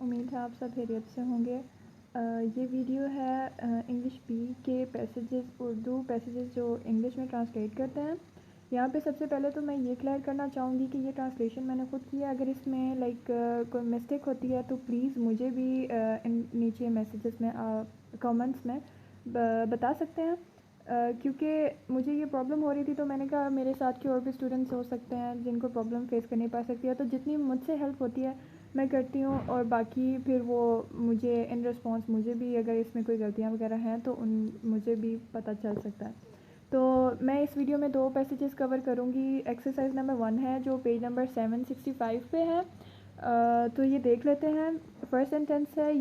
उम्मीद है आप सब खैरियत से होंगे। ये वीडियो है इंग्लिश बी के पैसेजेस, उर्दू पैसेजेस जो इंग्लिश में ट्रांसलेट करते हैं। यहाँ पे सबसे पहले तो मैं ये क्लियर करना चाहूँगी कि ये ट्रांसलेशन मैंने खुद किया। अगर इसमें कोई मिस्टेक होती है तो प्लीज़ मुझे भी नीचे मैसेजेस में कमेंट्स में बता सकते हैं। क्योंकि मुझे ये प्रॉब्लम हो रही थी तो मैंने कहा मेरे साथ के और भी स्टूडेंट्स हो सकते हैं जिनको प्रॉब्लम फेस करनी पड़ सकती है, तो जितनी मुझसे हेल्प होती है मैं करती हूँ। और बाकी फिर वो मुझे इन रिस्पॉन्स मुझे भी अगर इसमें कोई गलतियाँ वगैरह हैं तो मुझे भी पता चल सकता है। तो मैं इस वीडियो में 2 पैसेजेस कवर करूँगी। एक्सरसाइज नंबर 1 है जो पेज नंबर 765 पे है। तो ये देख लेते हैं। फर्स्ट सेंटेंस है,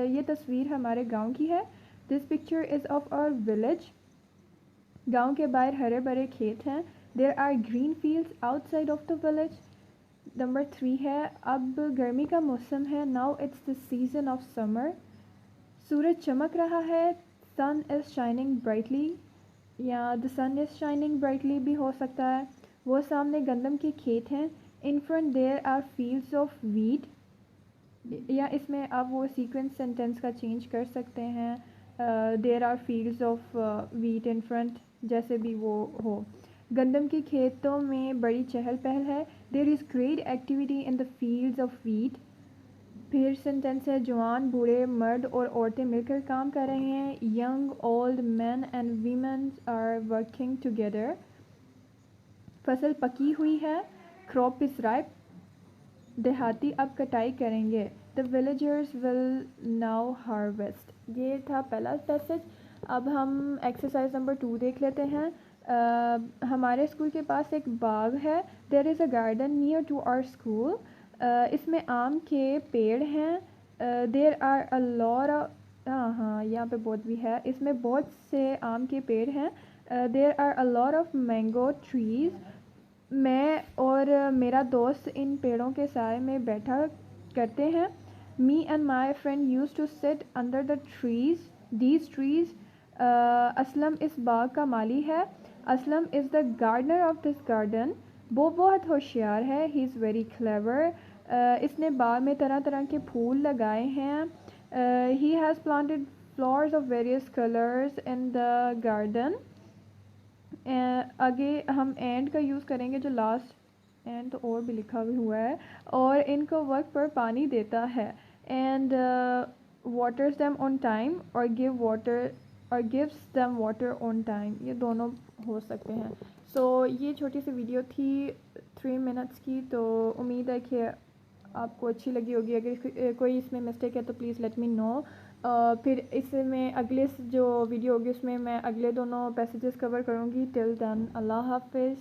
ये तस्वीर हमारे गांव की है। This picture is of our village. गांव के बाहर हरे भरे खेत हैं। There are green fields outside of the village. Number 3 है, अब गर्मी का मौसम है। Now it's the season of summer. सूरज चमक रहा है। सन इज़ शाइनिंग ब्राइटली, या the sun is shining brightly भी हो सकता है। वो सामने गंदम के खेत हैं। In front there are fields of wheat, या इसमें आप वो सीक्वेंस सेंटेंस का चेंज कर सकते हैं। There are fields of wheat in front, जैसे भी वो हो। गंदम के खेतों में बड़ी चहल पहल है। There is great activity in the fields of wheat. फिर सेंटेंस है, जवान बूढ़े मर्द और औरतें मिलकर काम कर रहे हैं। Young old man and women are working together. फसल पकी हुई है। Crop is ripe. देहाती अब कटाई करेंगे। The villagers will now harvest. ये था पहला पैसेज। अब हम एक्सरसाइज नंबर 2 देख लेते हैं। हमारे स्कूल के पास एक बाग है। There is a garden near to our school. इसमें आम के पेड़ हैं। There are a lot of, हाँ यहाँ पे बहुत भी है। इसमें बहुत से आम के पेड़ हैं। There are a lot of mango trees. मैं और मेरा दोस्त इन पेड़ों के साए में बैठा करते हैं। Me and my friend use to sit under the trees these trees. Aslam इस बाग का माली है। Aslam is the gardener of this garden. वो बहुत होशियार है। He is very clever. इसने बाग में तरह तरह के फूल लगाए हैं। He has planted flowers of various colours in the garden. आगे हम एंड का यूज़ करेंगे, जो लास्ट एंड तो और भी लिखा भी हुआ है। और इनको वक्त पर पानी देता है। And waters them on time, और gives them water on time. ये दोनों हो सकते हैं। सो ये छोटी सी वीडियो थी 3 मिनट्स की। तो उम्मीद है कि आपको अच्छी लगी होगी। अगर कोई इसमें मिस्टेक है तो प्लीज़ लेट मी नो। फिर इसमें अगले जो वीडियो होगी उसमें मैं अगले दोनों पैसेजेस कवर करूँगी। टिल देन अल्लाह हाफिज़।